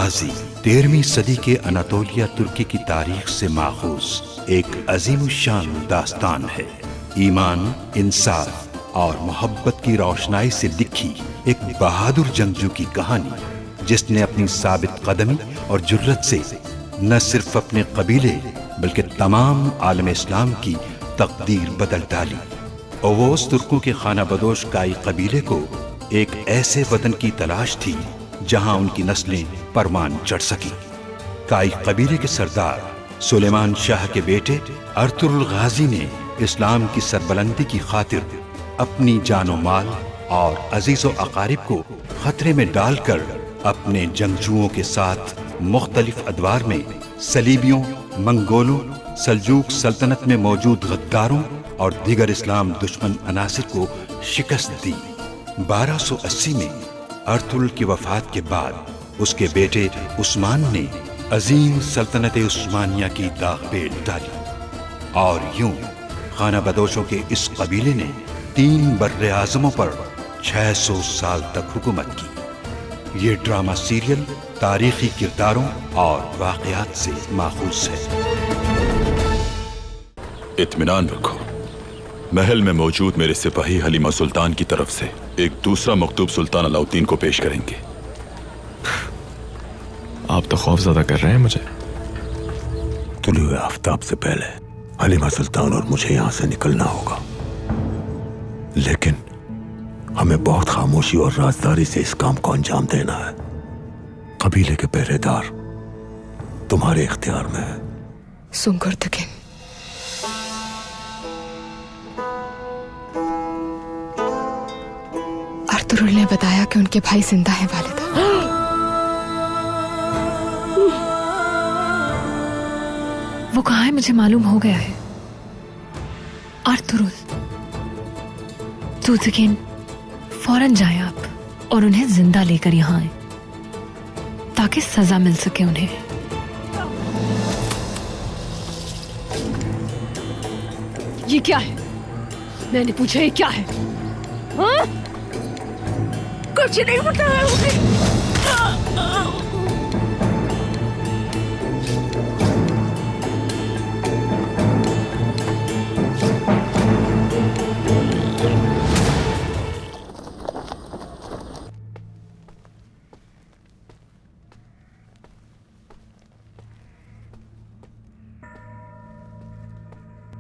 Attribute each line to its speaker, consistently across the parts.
Speaker 1: गाजी 13वीं सदी के अनातोलिया तुर्की की तारीख से माखूज एक अजीमुशान दास्तान है। ईमान, इंसाफ और मोहब्बत की रोशनाई से लिखी एक बहादुर जंगजू की कहानी, जिसने अपनी साबित कदमी और जुर्रत से न सिर्फ अपने कबीले बल्कि तमाम आलम इस्लाम की तकदीर बदल डाली। ओवोस तुर्कों के खाना बदोश काई कबीले को एक ऐसे वतन की तलाश थी जहां उनकी नस्लें परवान चढ़ सकी। काई कबीले के सरदार सुलेमान शाह के बेटे अर्तुरुल गाजी ने इस्लाम की सरबलंदी की खातिर अपनी जानो माल और अजीजो अकारिब को खतरे में डालकर अपने जंगजुओं के साथ मुख्तलिफ अदवार में सलीबियों, मंगोलों, सल्जूक सल्तनत में मौजूद गद्दारों और दीगर इस्लाम दुश्मन अनासिर को शिकस्त दी। 1280 में अर्तुरुल की वफात के बाद उसके बेटे उस्मान ने अजीम सल्तनत उस्मानिया की दाग बेल डाली और यूं खाना बदोशों के इस कबीले ने 3 बर्रे आज़मों पर 600 साल तक हुकूमत की। ये ड्रामा सीरियल तारीखी किरदारों और वाक़यात से माखूज है।
Speaker 2: इत्मीनान रखो, महल में मौजूद मेरे सिपाही हलीमा सुल्तान की तरफ से एक दूसरा मकतूब सुल्तान अलाउद्दीन को पेश करेंगे।
Speaker 3: आप तो खौफज़दा कर रहे हैं मुझे।
Speaker 4: तुलुए आफताब से पहले हलीमा सुल्तान और मुझे यहां से निकलना होगा, लेकिन हमें बहुत खामोशी और राजदारी से इस काम को अंजाम देना है। कबीले के पहरेदार तुम्हारे इख्तियार में है।
Speaker 5: सुंगुर्दगिन, अर्तुरुल ने बताया कि उनके भाई जिंदा है वालिदा।
Speaker 6: वो कहाँ है मुझे मालूम हो गया है। अर्तुरुल, सुल्तान, फौरन जाएं आप और उन्हें जिंदा लेकर यहाँ आए ताकि सजा मिल सके उन्हें।
Speaker 7: ये क्या है? मैंने पूछा ये क्या है? हाँ? कुछ नहीं बताया मुझे।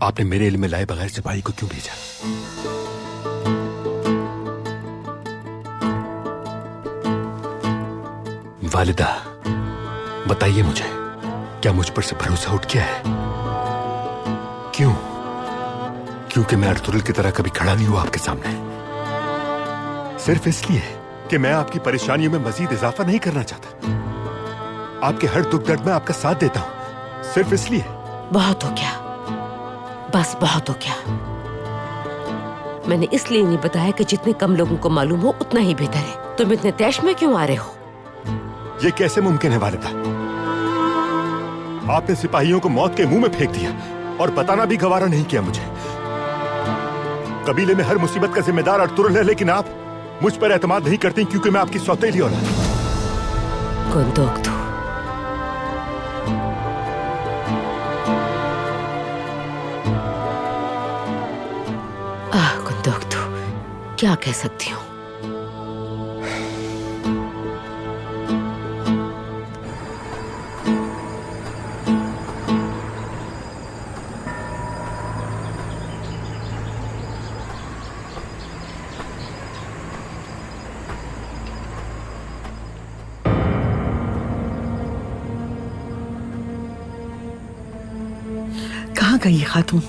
Speaker 4: आपने मेरे इल्म में लाए बगैर सिपाही को क्यों भेजा? वालिदा, बताइए मुझे, क्या मुझ पर से भरोसा उठ गया है? क्यों? क्योंकि मैं अर्तुरुल की तरह कभी खड़ा नहीं हुआ आपके सामने। सिर्फ इसलिए कि मैं आपकी परेशानियों में मजीद इजाफा नहीं करना चाहता। आपके हर दुख दर्द में आपका साथ देता हूं, सिर्फ इसलिए।
Speaker 8: बहुत हो गया, बस बहुत हो गया। मैंने इसलिए नहीं बताया कि जितने कम लोगों को मालूम हो उतना ही बेहतर है। तुम इतने तैश में क्यों आ रहे हो?
Speaker 4: ये कैसे मुमकिन है वालिदा? आपने सिपाहियों को मौत के मुंह में फेंक दिया और बताना भी गवारा नहीं किया मुझे। कबीले में हर मुसीबत का जिम्मेदार अर्तुरुल है, लेकिन आप मुझ पर एतमाद नहीं करती क्योंकि मैं आपकी सौतेली औलाद हूं।
Speaker 8: कुंदोक्तु, कुंदोक्तु, क्या कह सकती हूँ?
Speaker 9: कहाँ गई खातून?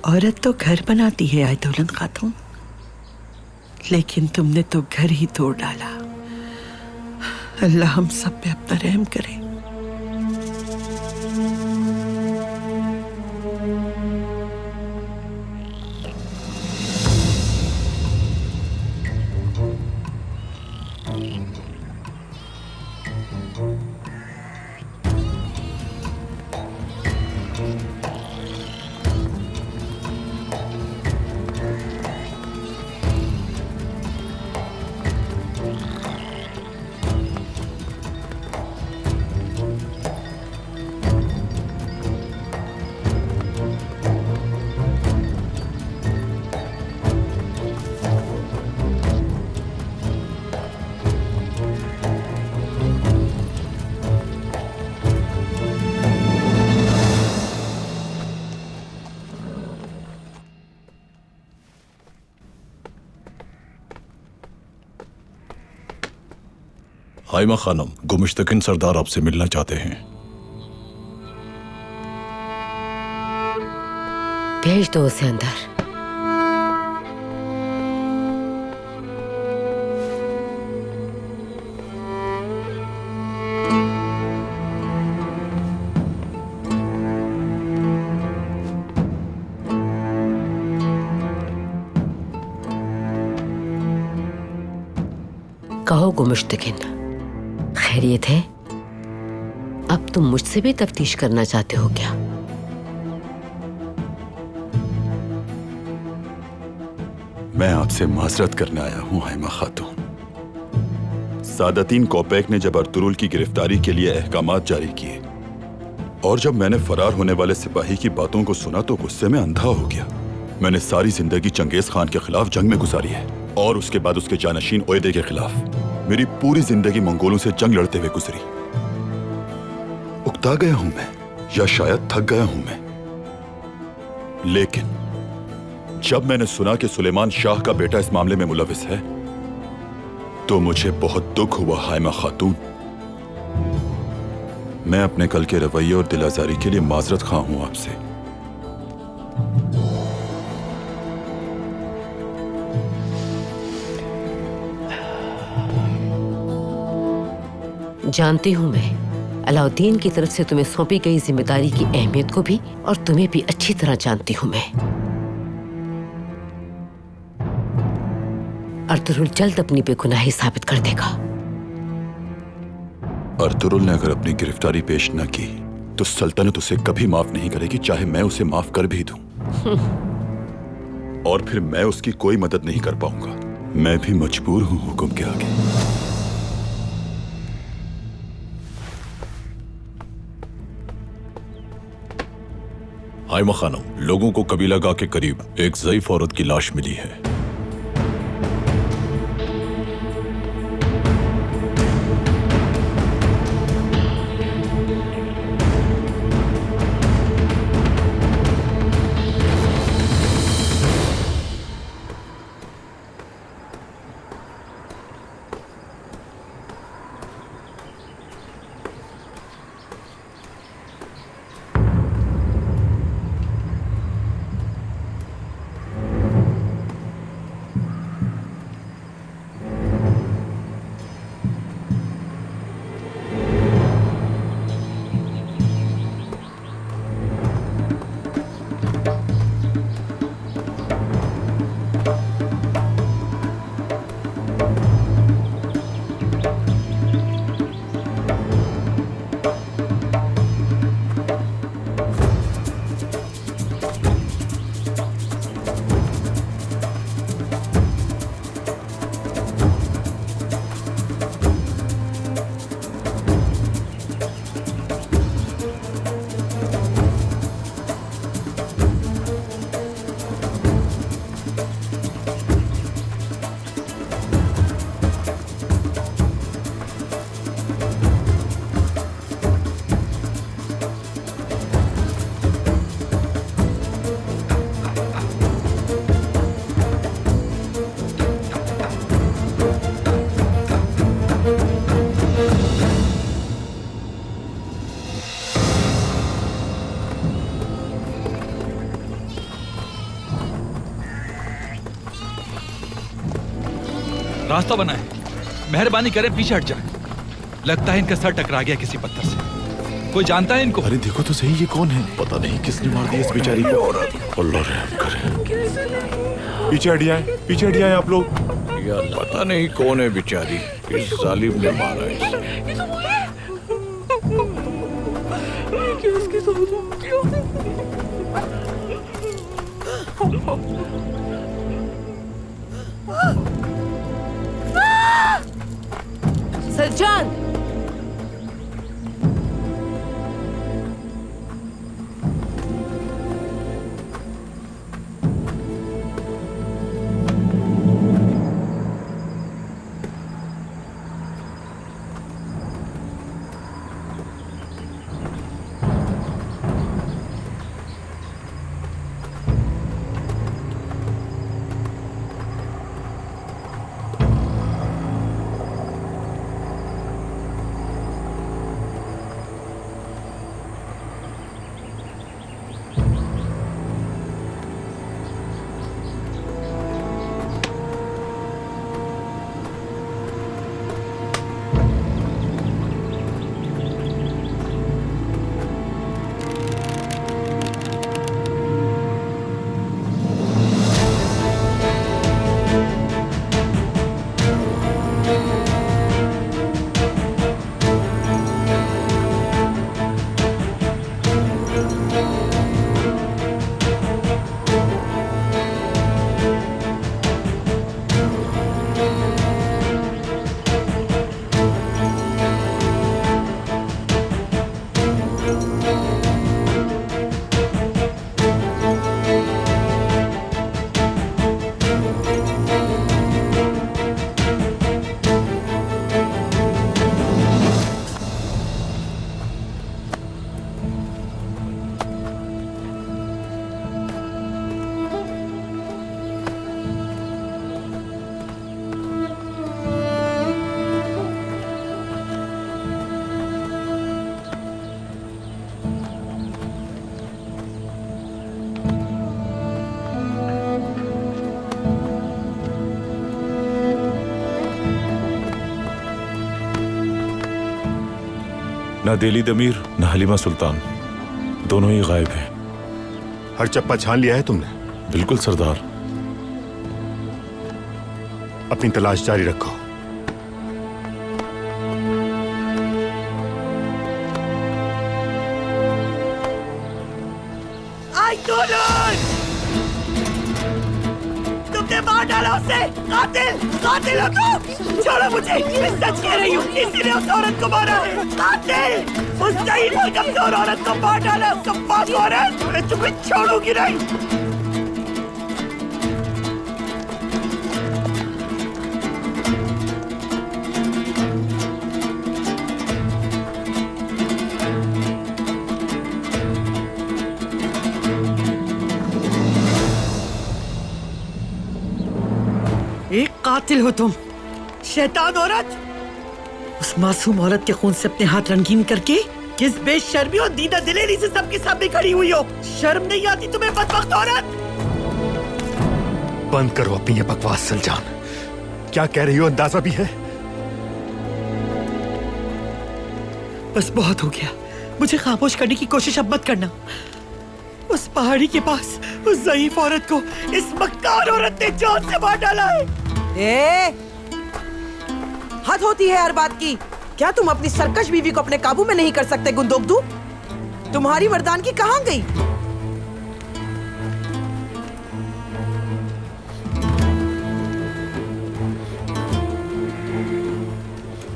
Speaker 9: औरत तो घर बनाती है आयतुलन खातून, लेकिन तुमने तो घर ही तोड़ डाला। अल्लाह हम सब पे अपना रहम करे।
Speaker 10: हाइमा खानम, गुमिश्तकिन सरदार आपसे मिलना चाहते हैं।
Speaker 8: भेज दो उसे अंदर। कहो गुमिश्तकिन, खैरियत है? अब तुम मुझसे भी तफ्तीश करना चाहते हो क्या?
Speaker 2: मैं आपसे माजरत करने आया हूं हाइमा खातून। सादतीन कोपेक ने जब अर्तुरुल की गिरफ्तारी के लिए अहकामात जारी किए और जब मैंने फरार होने वाले सिपाही की बातों को सुना तो गुस्से में अंधा हो गया। मैंने सारी जिंदगी चंगेज खान के खिलाफ जंग में गुजारी है और उसके बाद उसके जानशीन ओयदे के खिलाफ। मेरी पूरी जिंदगी मंगोलों से जंग लड़ते हुए गुजरी। उकता गया हूं मैं, या शायद थक गया हूं मैं। लेकिन जब मैंने सुना कि सुलेमान शाह का बेटा इस मामले में मुलविस है तो मुझे बहुत दुख हुआ हाइमा खातून। मैं अपने कल के रवैये और दिलाजारी के लिए माजरत खा हूं आपसे।
Speaker 8: जानती हूं मैं अलाउद्दीन की तरफ से तुम्हें सौंपी गई जिम्मेदारी की अहमियत को भी, और तुम्हें भी अच्छी तरह जानती हूं मैं। अर्तुरुल जल्द अपनी बेगुनाही साबित कर देगा।
Speaker 2: अर्तुरुल ने अगर अपनी गिरफ्तारी पेश न की तो सल्तनत उसे कभी माफ नहीं करेगी, चाहे मैं उसे माफ कर भी दूं। और फिर मैं उसकी कोई मदद नहीं कर पाऊंगा। मैं भी मजबूर हूं हुक्म के आगे।
Speaker 10: हाइमा खानम, लोगों को कबीला गाह के करीब एक ज़ईफ औरत की लाश मिली है।
Speaker 11: रास्ता बनाए, मेहरबानी करें पीछे हट जाए। लगता है इनका सर टकरा गया किसी पत्थर से। कोई जानता है इनको?
Speaker 10: अरे देखो तो सही, ये कौन है? पता नहीं किसने मार दिया इस बेचारी को। अल्लाह रहम करे।
Speaker 12: पीछे हट जाए, पीछे हट जाए आप लोग।
Speaker 10: पता नहीं कौन है बेचारी, इस जालिम ने मारा इसे।
Speaker 8: सज्जाद,
Speaker 12: ना देली दमीर ना हलीमा सुल्तान, दोनों ही गायब हैं।
Speaker 13: हर चप्पा छान लिया है तुमने?
Speaker 12: बिल्कुल सरदार।
Speaker 13: अपनी तलाश जारी रखो।
Speaker 9: तुमने मार डाला उसे। कातिल, कातिल हो तुम। छोड़ो मुझे, मैं सच कह रही हूँ, किसी ने उस औरत को मारा है। कातिल, उस शहीद और कमजोर औरत को मार डाला। उसको पास औरत, मैं तुम्हें छोड़ूंगी नहीं। एक कातिल हो तुम, शैतान औरत। उस मासूम औरत के खून से अपने हाथ रंगीन करके किस बेशर्मी और दीदा दिलेरी से सबके सामने खड़ी हुई हो। शर्म नहीं आती तुम्हें बदबख्त औरत?
Speaker 13: बंद करो अपनी ये बकवास सलजान। क्या कह रही हो अंदाजा भी है?
Speaker 9: बस बहुत हो गया, मुझे खामोश करने की कोशिश अब मत करना। उस पहाड़ी के पास उस ज़ईफ औरत को इस मक्कार औरत ने जान से मार डाला है।
Speaker 14: हद होती है हर बात की। क्या तुम अपनी सरकश बीवी को अपने काबू में नहीं कर सकते गुंदोगदू? तुम्हारी मर्दानगी कहाँ गई?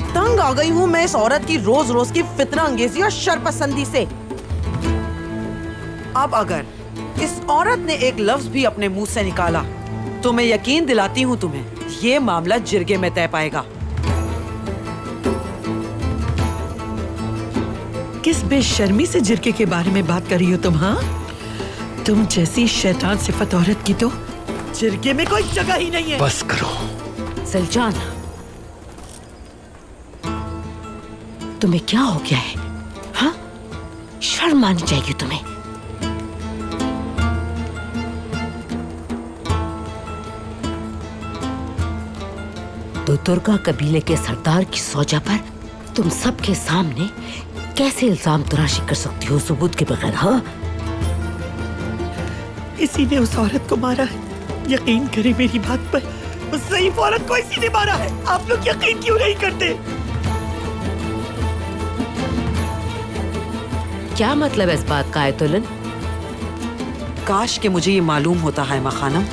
Speaker 14: तंग आ गई हूँ मैं इस औरत की रोज रोज की फितना अंगेजी और शरपसंदी से। अब अगर इस औरत ने एक लफ्ज भी अपने मुंह से निकाला तो मैं यकीन दिलाती हूँ तुम्हें, ये मामला जिरगे में तय पाएगा।
Speaker 9: किस बेशर्मी से जिरके के बारे में बात कर रही हो तुम? हाँ, तुम जैसी शैतान सिफत औरत की तो जिरगे में कोई जगह ही नहीं है।
Speaker 4: बस करो
Speaker 8: सलजान, तुम्हें क्या हो गया है? हाँ, शर्म आनी चाहिए तुम्हें। तो दुर्गा कबीले के सरदार की सौजा पर तुम सबके सामने कैसे इल्जाम तराशी कर सकती हो सबूत के बगैर? हाँ,
Speaker 9: इसी ने उस औरत को मारा है। यकीन करें मेरी बात पर, उस ज़ईफ औरत को इसी ने मारा है। आप लोग यकीन क्यों नहीं करते?
Speaker 8: क्या मतलब है इस बात का आयतुलन?
Speaker 14: काश के मुझे ये मालूम होता है मां खानम।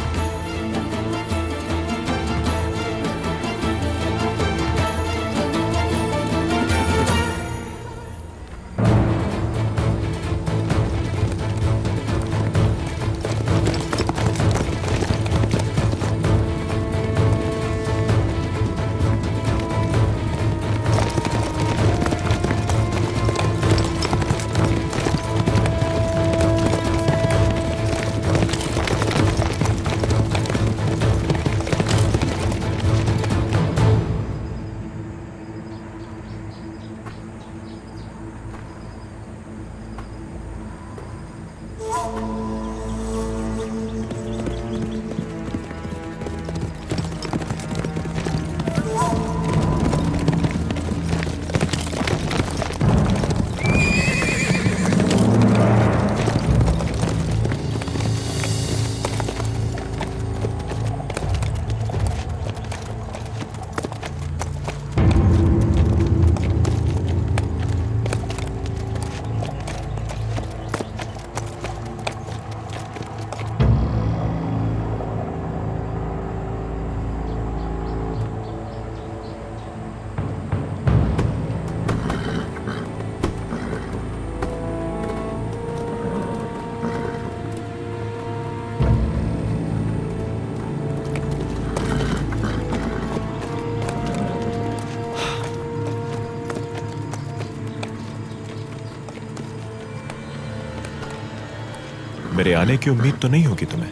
Speaker 3: मेरे आने की उम्मीद तो नहीं होगी तुम्हें?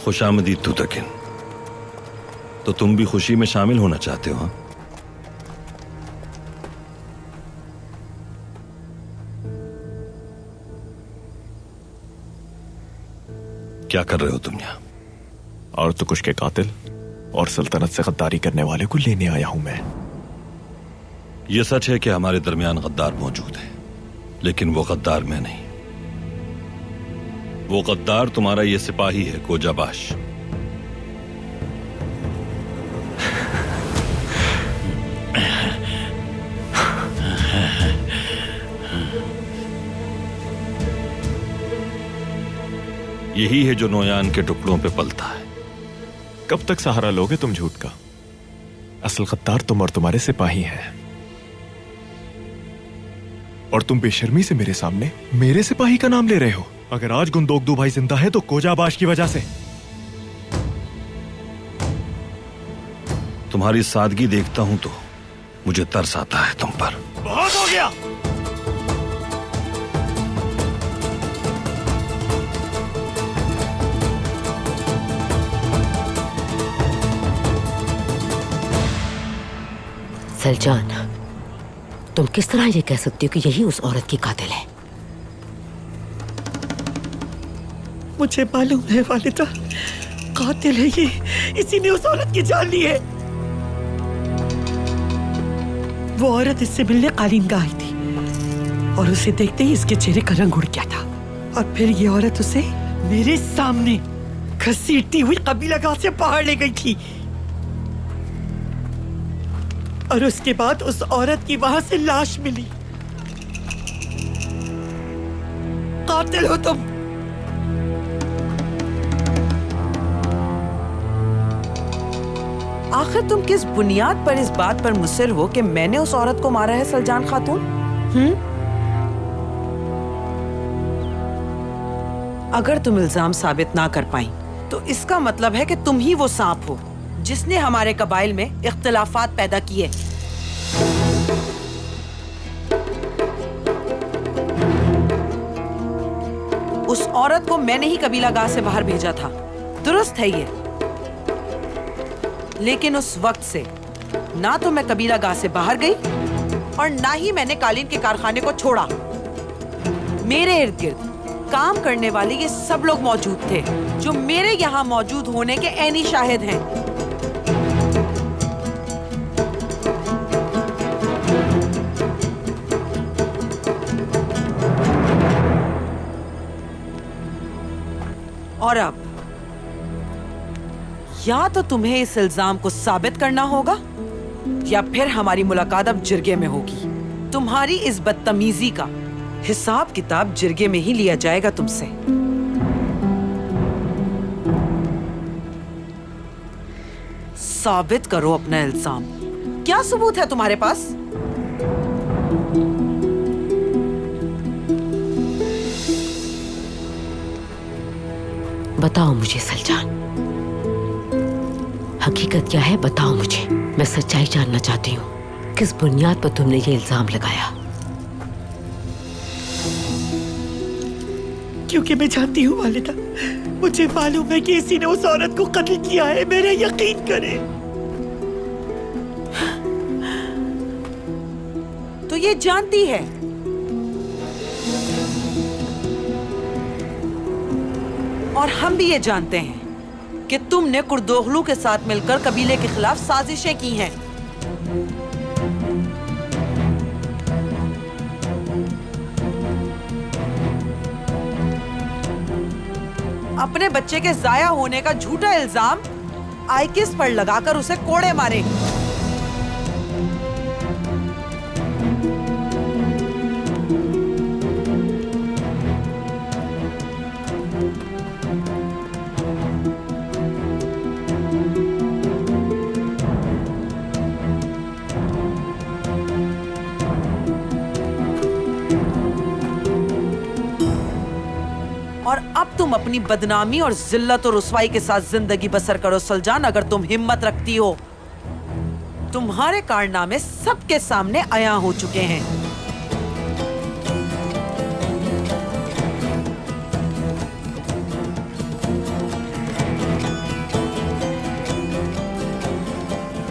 Speaker 15: खुशामदीद तुतकिन, तो तुम भी खुशी में शामिल होना चाहते हो? हाँ, क्या कर रहे हो तुम यहां?
Speaker 3: और तो कुछ के कातिल और सल्तनत से गद्दारी करने वाले को लेने आया हूं मैं।
Speaker 15: यह सच है कि हमारे दरमियान गद्दार मौजूद है, लेकिन वो गद्दार मैं नहीं। वो गद्दार तुम्हारा ये सिपाही है, कोजाबाश। यही है जो नोयान के टुकड़ों पे पलता है।
Speaker 3: कब तक सहारा लोगे तुम झूठ का? असल गद्दार तुम और तुम्हारे सिपाही हैं। और तुम बेशर्मी से मेरे सामने मेरे सिपाही का नाम ले रहे हो। अगर आज गुंदोगदू भाई जिंदा है तो कोजाबाश की वजह से।
Speaker 15: तुम्हारी सादगी देखता हूं तो मुझे तरस आता है तुम पर।
Speaker 3: बहुत हो गया।
Speaker 8: सलजान, तुम किस तरह ये कह सकती हो कि यही उस औरत की कातिल है?
Speaker 9: मुझे मालूम है वालिदा, कातिल है ये। इसी ने उस औरत की जान ली है। वो औरत इससे मिलने कालीनगाह आई थी और उसे देखते ही इसके चेहरे का रंग उड़ गया था। और फिर ये औरत उसे मेरे सामने घसीटती हुई कबीलागाह से बाहर ले गई थी। और उसके बाद उस औरत की वहां से लाश मिली। कातिल हो तुम। आखिर तुम किस बुनियाद पर इस बात पर मुसर हो कि मैंने उस औरत को मारा है सलजान खातून? अगर तुम इल्जाम साबित ना कर पाई तो इसका मतलब है कि तुम ही वो सांप हो जिसने हमारे कबाइल में इख्तिलाफात पैदा किए। उस औरत को मैंने ही कबीलागाह से बाहर भेजा था, दुरुस्त है ये। लेकिन उस वक्त से ना तो मैं कबीलागाह से बाहर गई और ना ही मैंने कालीन के कारखाने को छोड़ा। मेरे इर्द गिर्द काम करने वाले ये सब लोग मौजूद थे जो मेरे यहाँ मौजूद होने के ऐनी शाहिद हैं। और अब या तो तुम्हें इस इल्जाम को साबित करना होगा या फिर हमारी मुलाकात अब जिरगे में होगी। तुम्हारी इस बदतमीजी का हिसाब किताब जिरगे में ही लिया जाएगा तुमसे। साबित करो अपना इल्जाम। क्या सबूत है तुम्हारे पास?
Speaker 8: बताओ मुझे सलजान, हकीकत क्या है? बताओ मुझे, मैं सच्चाई जानना चाहती हूँ। किस बुनियाद पर तुमने ये इल्जाम लगाया?
Speaker 9: क्योंकि मैं जानती हूँ वालिदा, मुझे मालूम है कि इसी ने उस औरत को कत्ल किया है। मेरा यकीन करें। तो ये जानती है। और हम भी ये जानते हैं कि तुमने कुर्दोगलू के साथ मिलकर कबीले के खिलाफ साजिशें की हैं। अपने बच्चे के जाया होने का झूठा इल्जाम आइकिस पर लगाकर उसे कोड़े मारे। और अब तुम अपनी बदनामी और जिल्लत और रुसवाई के साथ जिंदगी बसर करो सलजान, अगर तुम हिम्मत रखती हो। तुम्हारे कारनामे सबके सामने आया हो चुके हैं।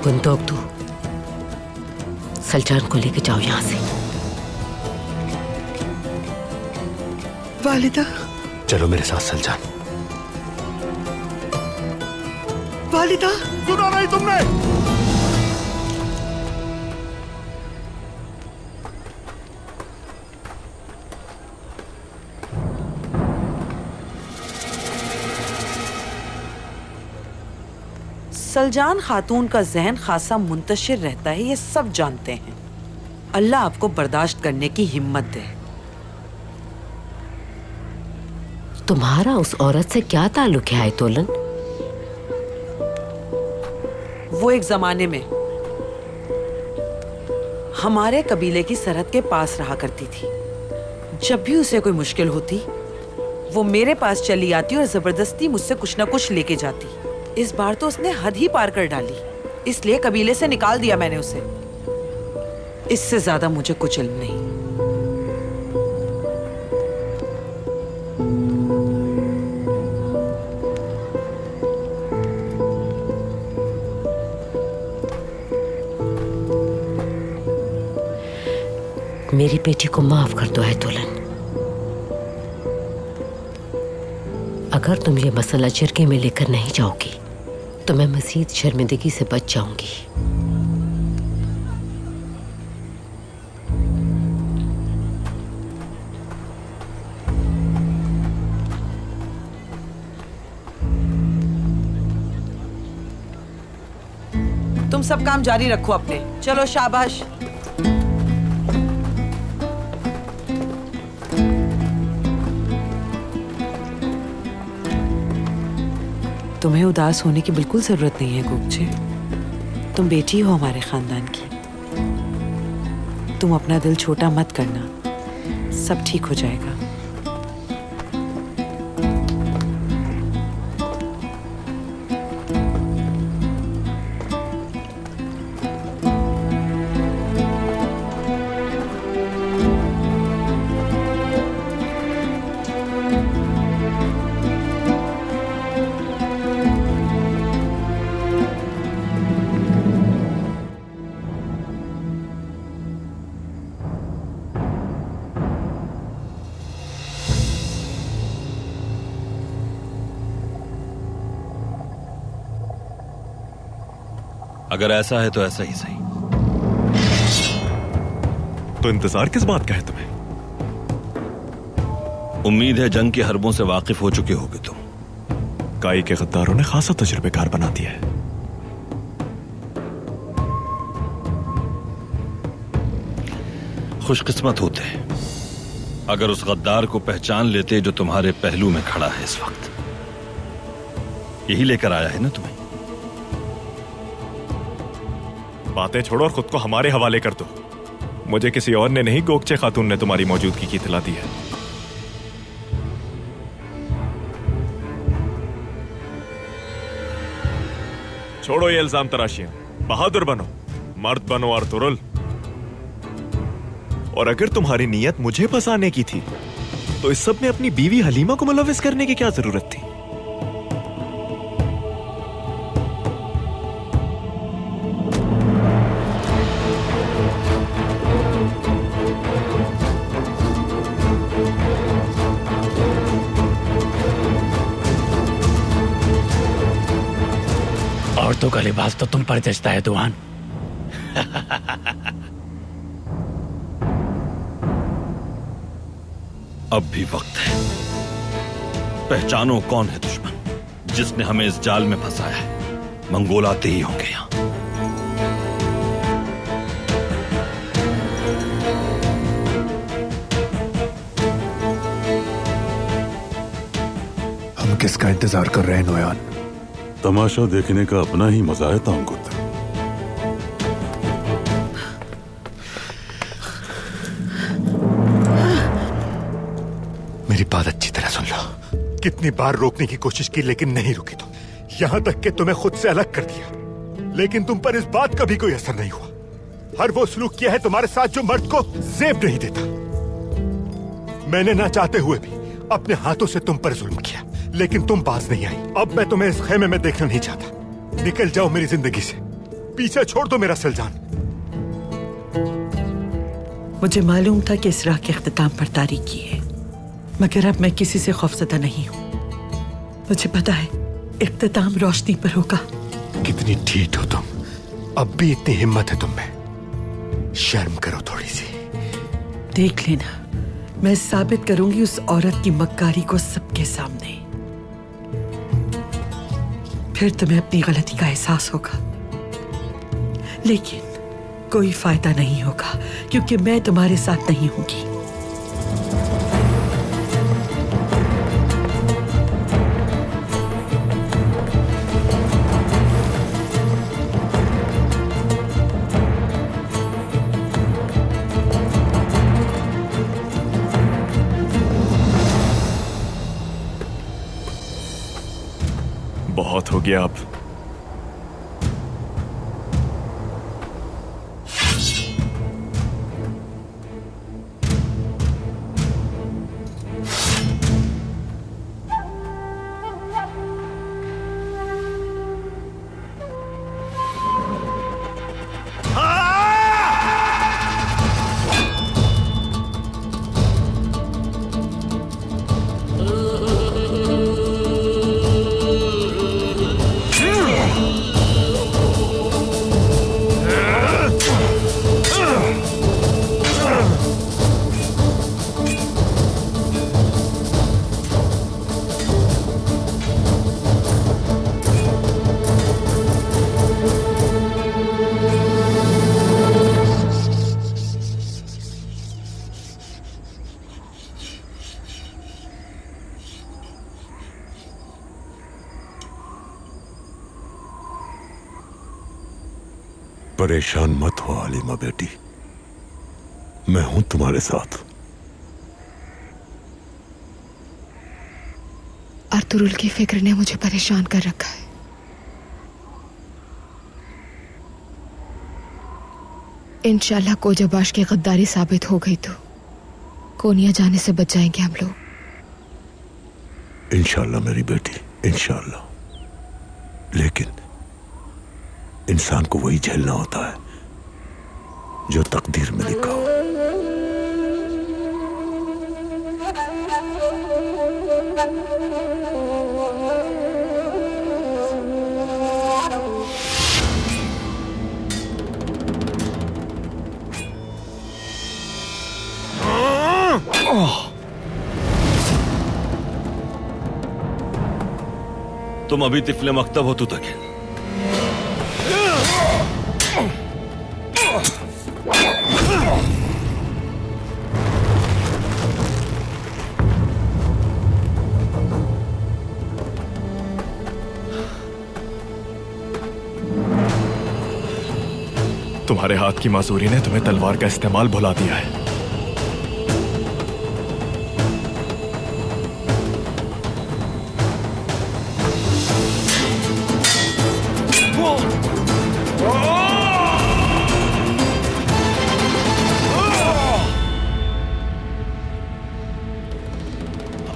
Speaker 8: गुंदोगदू, सलजान को लेके जाओ यहाँ से।
Speaker 9: वालिदा,
Speaker 13: चलो मेरे साथ सलजान।
Speaker 9: वालिदा,
Speaker 10: सुना नहीं तुमने?
Speaker 14: सलजान खातून का जहन खासा मुंतशिर रहता है, ये सब जानते हैं। अल्लाह आपको बर्दाश्त करने की हिम्मत दे।
Speaker 8: तुम्हारा उस औरत से क्या ताल्लुक है आयतोलन?
Speaker 14: वो एक जमाने में हमारे कबीले की सरहद के पास रहा करती थी। जब भी उसे कोई मुश्किल होती, वो मेरे पास चली आती और जबरदस्ती मुझसे कुछ ना कुछ लेके जाती। इस बार तो उसने हद ही पार कर डाली, इसलिए कबीले से निकाल दिया मैंने उसे। इससे ज्यादा मुझे कुछ इल्म नहीं।
Speaker 8: मेरी बेटी को माफ कर दो आयतोलन। अगर तुम ये मसला जिरगे में लेकर नहीं जाओगी तो मैं मजीद शर्मिंदगी से बच जाऊंगी।
Speaker 14: तुम सब काम जारी रखो अपने। चलो शाबाश। तुम्हें उदास होने की बिल्कुल जरूरत नहीं है गोपचे। तुम बेटी हो हमारे खानदान की। तुम अपना दिल छोटा मत करना, सब ठीक हो जाएगा।
Speaker 15: अगर ऐसा है तो ऐसा ही सही।
Speaker 3: तो इंतजार किस बात का है तुम्हें?
Speaker 15: उम्मीद है जंग के हरबों से वाकिफ हो चुके होगे तुम।
Speaker 3: काई के गद्दारों ने खासा तजुर्बेकार बना दिया है।
Speaker 15: खुशकिस्मत होते अगर उस गद्दार को पहचान लेते जो तुम्हारे पहलू में खड़ा है इस वक्त। यही लेकर आया है ना तुम्हें।
Speaker 3: बातें छोड़ो और खुद को हमारे हवाले कर दो। मुझे किसी और ने नहीं, गोगचे खातून ने तुम्हारी मौजूदगी की इत्तला दी है। छोड़ो ये इल्जाम तराशियां, बहादुर बनो, मर्द बनो अर्तुरुल। और अगर तुम्हारी नीयत मुझे फंसाने की थी तो इस सब में अपनी बीवी हलीमा को मुलविस करने की क्या जरूरत थी?
Speaker 16: औरतों का लिबास तो तुम पर जचता है दुआन।
Speaker 15: अब भी वक्त है। पहचानो कौन है दुश्मन जिसने हमें इस जाल में फंसाया है। मंगोल आते ही होंगे यहां।
Speaker 10: हम किसका इंतजार कर रहे हैं नोयान?
Speaker 2: तमाशा देखने का अपना ही मजा है तांगुत।
Speaker 13: मेरी बात अच्छी तरह सुन लो। कितनी बार रोकने की कोशिश की लेकिन नहीं रुकी तुम। यहां तक कि तुम्हें खुद से अलग कर दिया, लेकिन तुम पर इस बात का भी कोई असर नहीं हुआ। हर वो सलूक किया है तुम्हारे साथ जो मर्द को जेब नहीं देता। मैंने ना चाहते हुए भी अपने हाथों से तुम पर जुल्म किया, लेकिन तुम पास नहीं आई। अब मैं तुम्हें इस खेमे में देखना नहीं चाहता। निकल जाओ मेरी जिंदगी से, पीछे छोड़ दो मेरा सलजान।
Speaker 9: मुझे मालूम था कि इस राह के इख्तिताम पर तारीकी है, मगर अब मैं किसी से खौफजदा नहीं हूँ। मुझे पता है इख्तिताम रोशनी पर होगा।
Speaker 13: कितनी ढीठ हो तुम, अब भी इतनी हिम्मत है तुम में। शर्म करो थोड़ी सी।
Speaker 9: देख लेना, मैं साबित करूंगी उस औरत की मक्कारी को सबके सामने।
Speaker 14: फिर तुम्हें अपनी गलती का एहसास होगा, लेकिन कोई फायदा नहीं होगा क्योंकि मैं तुम्हारे साथ नहीं होंगी।
Speaker 3: बहुत हो गया अब।
Speaker 17: परेशान मत हो आलिमा बेटी, मैं हूं तुम्हारे साथ।
Speaker 5: अर्तुरुल की फिक्र ने मुझे परेशान कर रखा है। इंशाल्लाह कोजाबाश की गद्दारी साबित हो गई तो कोनिया जाने से बच जाएंगे हम लोग।
Speaker 17: इंशाल्लाह मेरी बेटी, इंशाल्लाह। लेकिन इंसान को वही झेलना होता है जो तकदीर में लिखा हो।
Speaker 15: तुम अभी तिफले मकतब हो तू तक।
Speaker 3: तुम्हारे हाथ की मासूरी ने तुम्हें तलवार का इस्तेमाल भुला दिया है।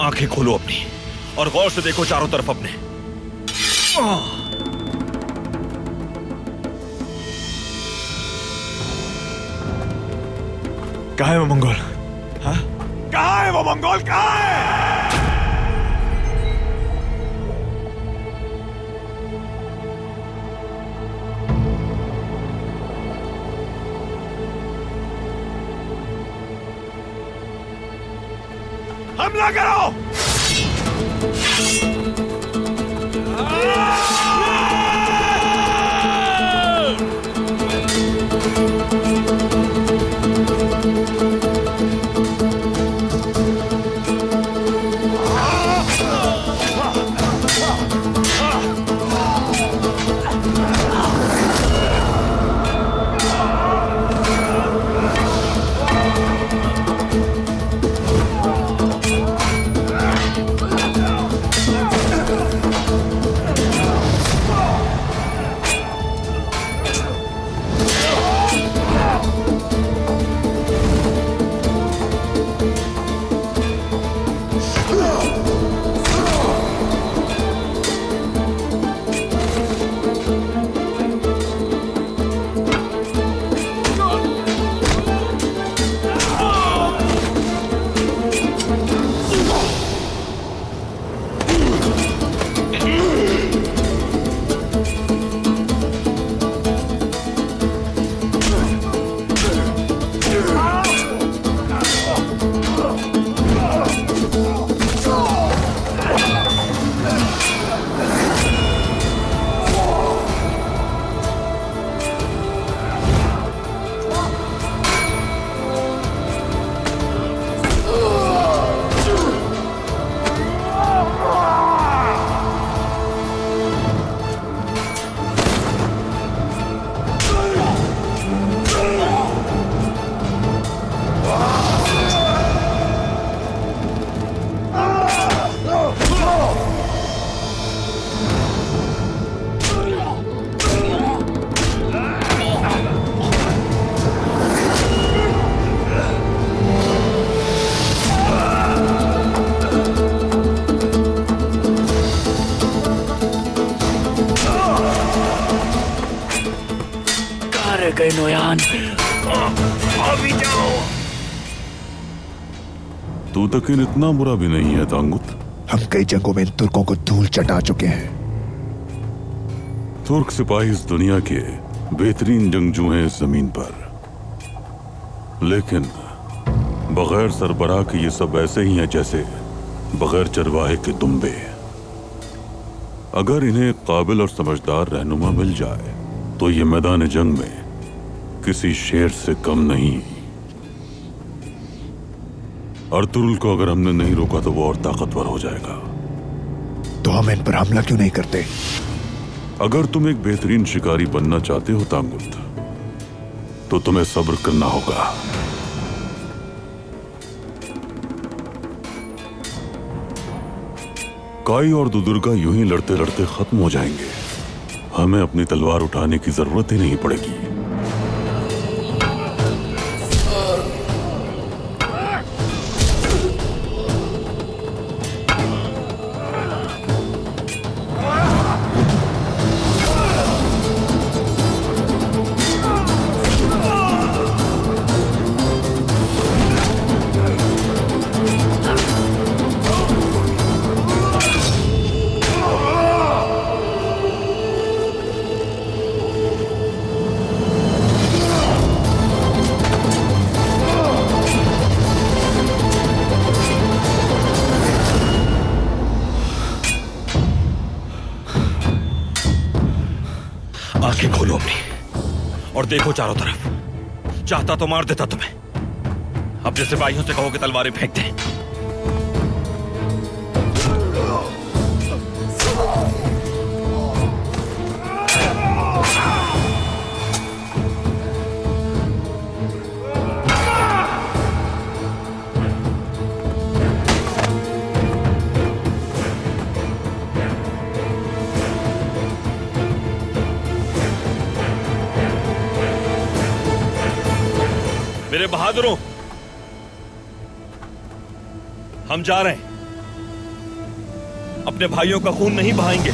Speaker 15: आंखें खोलो अपनी और गौर से देखो चारों तरफ अपने।
Speaker 3: कहाँ है वो मंगोल? हाँ? कहाँ है वो मंगोल? कहाँ है? हमला करो!
Speaker 16: गए नोयान।
Speaker 13: अभी जाओ।
Speaker 12: तू तकिन इतना बुरा भी नहीं है तांगुत।
Speaker 13: हम कई जंगों में इन तुर्कों को धूल चटा चुके हैं।
Speaker 12: तुर्क सिपाही इस दुनिया के बेहतरीन जंगजू हैं इस जमीन पर, लेकिन बगैर सरबराह के ये सब ऐसे ही हैं जैसे बगैर चरवाहे के दुम्बे। अगर इन्हें काबिल और समझदार रहनुमा मिल जाए तो ये मैदान जंग में किसी शेर से कम नहीं। अर्तुगरुल को अगर हमने नहीं रोका तो वो और ताकतवर हो जाएगा।
Speaker 13: तो हम इन पर हमला क्यों नहीं करते?
Speaker 12: अगर तुम एक बेहतरीन शिकारी बनना चाहते हो तांगुत, तो तुम्हें सब्र करना होगा। काई और दुदुर्गा यूं ही लड़ते लड़ते खत्म हो जाएंगे। हमें अपनी तलवार उठाने की जरूरत ही नहीं पड़ेगी।
Speaker 15: आंखें खोलो अपनी और देखो चारों तरफ। चाहता तो मार देता तुम्हें। अपने सिपाहियों से कहो कि तलवारें फेंक दें। मेरे बहादुरों, हम जा रहे हैं। अपने भाइयों का खून नहीं बहाएंगे।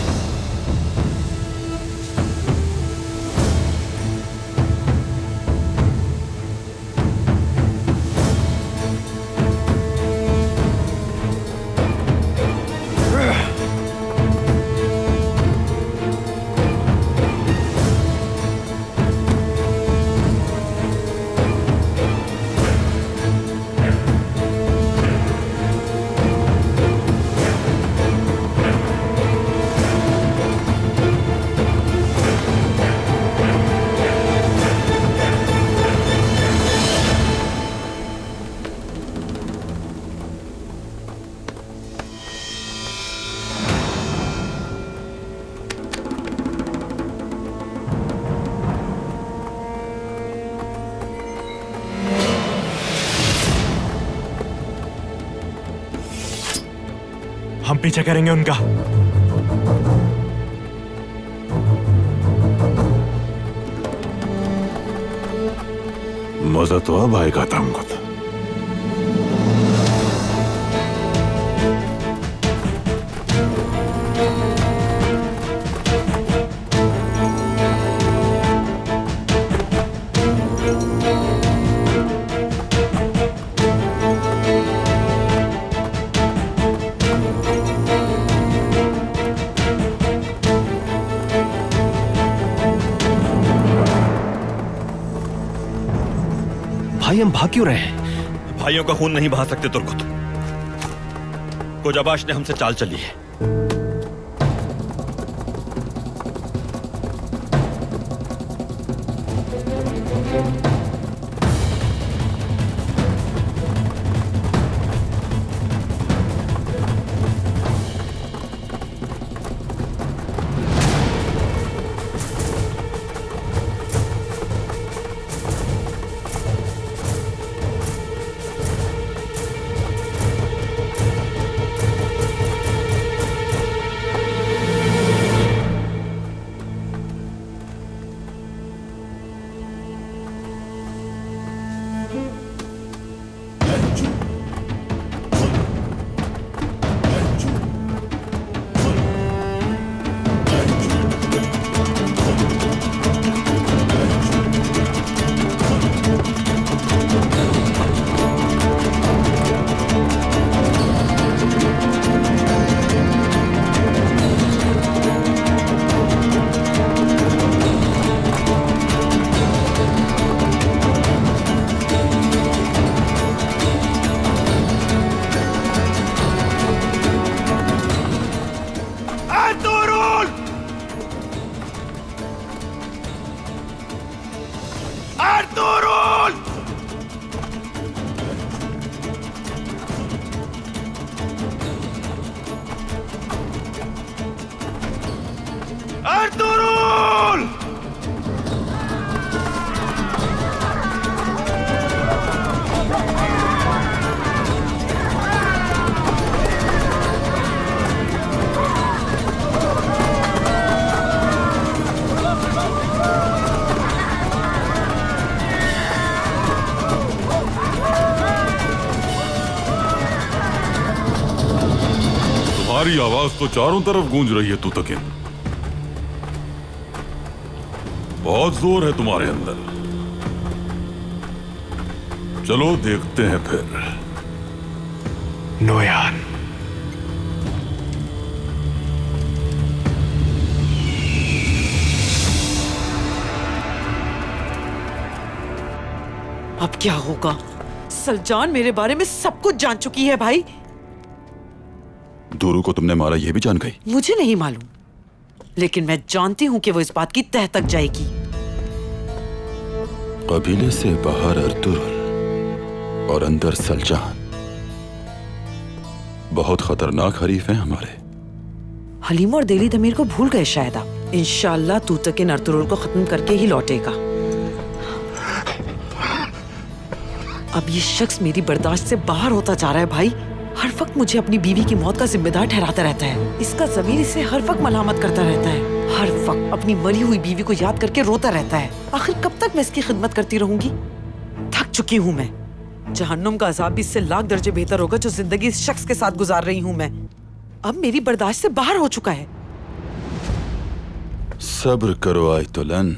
Speaker 3: हम पीछे करेंगे उनका।
Speaker 12: मजा तो अब आएगा तांगुत।
Speaker 15: भाई हम भाग क्यों रहे हैं? भाइयों का खून नहीं बहा सकते तुर्कुत। कोजाबाश ने हमसे चाल चली है।
Speaker 12: अर्तुरुल! तुम्हारी आवाज तो चारों तरफ गूंज रही है तुतकिन। बहुत जोर है तुम्हारे अंदर। चलो देखते हैं फिर।
Speaker 3: नोयान,
Speaker 14: अब क्या होगा? सलजान मेरे बारे में सब कुछ जान चुकी है भाई।
Speaker 2: दूरू को तुमने मारा ये भी जान गई?
Speaker 14: मुझे नहीं मालूम, लेकिन मैं जानती हूँ कि वो इस बात की तह तक जाएगी।
Speaker 2: कबीले से बाहर अर्तुरुल और अंदर सलजान, बहुत खतरनाक हरीफ हैं हमारे।
Speaker 14: हलीम और देली दमीर को भूल गए शायद आप। इंशाल्लाह तूतकिन अर्तुरुल को खत्म करके ही लौटेगा। अब ये शख्स मेरी बर्दाश्त से बाहर होता जा रहा है भाई। हर वक्त मुझे अपनी बीवी की मौत का जिम्मेदार ठहराता रहता है। इसका ज़मीर इसे हर वक्त मलामत करता रहता है। हर वक्त अपनी मरी हुई बीवी को याद करके रोता रहता है। आखिर कब तक मैं इसकी खिदमत करती रहूंगी? थक चुकी हूँ मैं। जहन्नुम का अज़ाब भी इससे लाख दर्जे बेहतर होगा जो जिंदगी इस शख्स के साथ गुजार रही हूँ मैं। अब मेरी बर्दाश्त से बाहर हो चुका है।
Speaker 2: सब्र करो आयतुलन।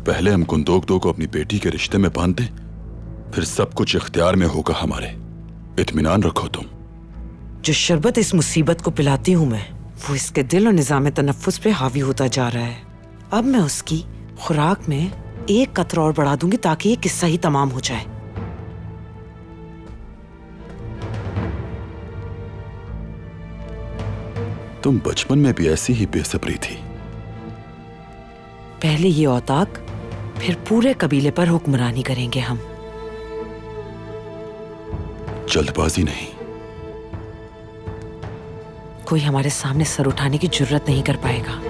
Speaker 2: पहले हम गुंदोगदो को अपनी बेटी के रिश्ते में बांध दें, फिर सब कुछ इख्तियार में होगा हमारे। इत्मीनान रखो तुम।
Speaker 14: जो शरबत इस मुसीबत को पिलाती हूँ मैं, वो इसके दिल और निज़ाम तनफ्फुस पे हावी होता जा रहा है। अब मैं उसकी खुराक में एक कतरा और बढ़ा दूंगी ताकि ये किस्सा ही तमाम हो जाए।
Speaker 2: तुम बचपन में भी ऐसी ही बेसब्री थी।
Speaker 14: पहले ये औताक, फिर पूरे कबीले पर हुक्मरानी करेंगे हम।
Speaker 2: जल्दबाजी नहीं।
Speaker 14: कोई हमारे सामने सर उठाने की जुर्रत नहीं कर पाएगा।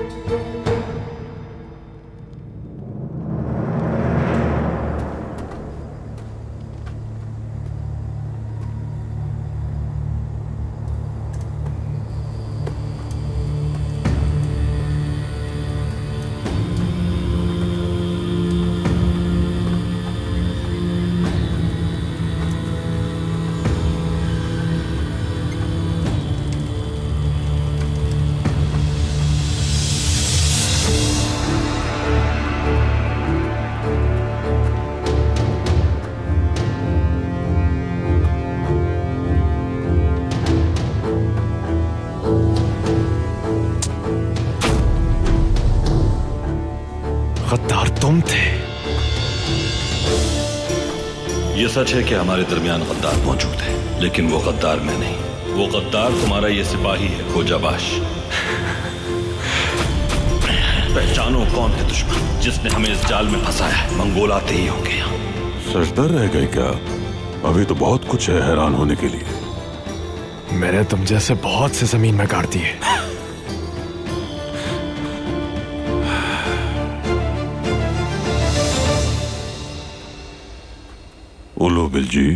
Speaker 3: गद्दार तुम थे।
Speaker 15: ये सच है कि हमारे दरमियान गद्दार मौजूद है, लेकिन वो गद्दार मैं नहीं। वो गद्दार तुम्हारा ये सिपाही है, खोजाबाश। पहचानो कौन है दुश्मन जिसने हमें इस जाल में फंसाया है। मंगोल आते ही होंगे यहाँ।
Speaker 12: सजदर रह गए क्या? अभी तो बहुत कुछ है हैरान होने के लिए।
Speaker 3: मैंने तुम जैसे बहुत से जमीन में गाड़ दिए।
Speaker 12: उलो बिलजी,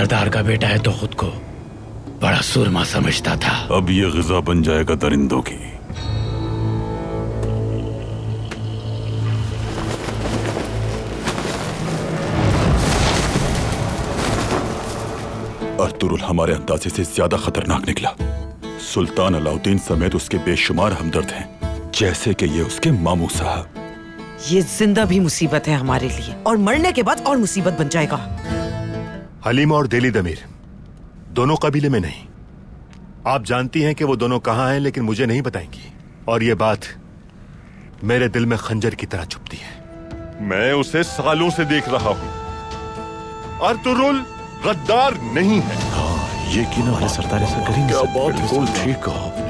Speaker 16: सरदार का बेटा है तो खुद को बड़ा सुरमा समझता था।
Speaker 12: अब ये ग़िज़ा बन जाएगा दरिंदों की।
Speaker 2: अर्तुरुल हमारे अंदाजे से ज्यादा खतरनाक निकला। सुल्तान अलाउद्दीन समेत उसके बेशुमार हमदर्द हैं, जैसे कि ये उसके मामू साहब।
Speaker 14: ये जिंदा भी मुसीबत है हमारे लिए, और मरने के बाद और मुसीबत बन जाएगा।
Speaker 13: हलीमा और देली दमीर दोनों कबीले में नहीं। आप जानती हैं कि वो दोनों कहाँ हैं, लेकिन मुझे नहीं बताएंगी। और ये बात मेरे दिल में खंजर की तरह चुभती है।
Speaker 18: मैं उसे सालों से देख रहा हूं। अर्तुरुल गद्दार नहीं है।
Speaker 10: हाँ, ये कि ना सरदार ऐसा करेंगे। क्या बात, बिल्कुल ठीक कहा।